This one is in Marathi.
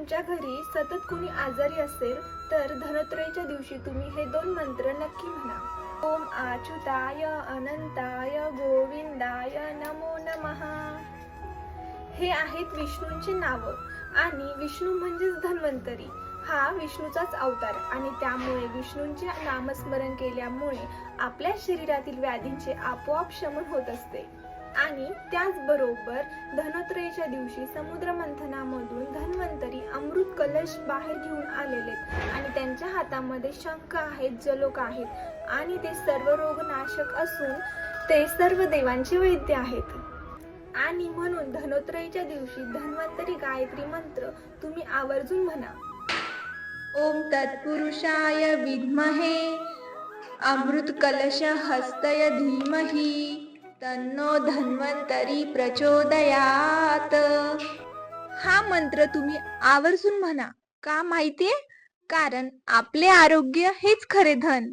तुमच्या घरी सतत कुणी आजारी असेल तर धनोत्रयच्या दिवशी तुम्ही हे 2 मंत्र नक्की म्हणा. ओम अच्युताय अनंताय गोविंदाय नमो नमः. हे आहेत विष्णूंची नावं आणि विष्णू म्हणजेच धन्वंतरी. हा विष्णूचाच अवतार आणि त्यामुळे विष्णूंचे नामस्मरण केल्यामुळे आपल्या शरीरातील व्याधींचे आपोआप शमन होत असते. आणि त्याचबरोबर धनोत्रयच्या दिवशी समुद्र मंथनामधून धन्वंतरी अमृत कलश बाहेर घेऊन आलेले आणि त्यांच्या हातामध्ये शंख आहेत, जलोक आहेत आणि ते सर्व रोगनाशक असून ते सर्व देवांचे वैद्य आहेत. आणि म्हणून धनोत्रयच्या दिवशी धन्वंतरी गायत्री मंत्र तुम्ही आवर्जून म्हणा. ओम तत्पुरुषाय विद्महे अमृत कलश हस्तय धीमहि तन्नो धन्वंतरी प्रचोदयात. हा मंत्र तुम्ही आवर्जून म्हणा. का माहितीये? कारण आपले आरोग्य हेच खरे धन.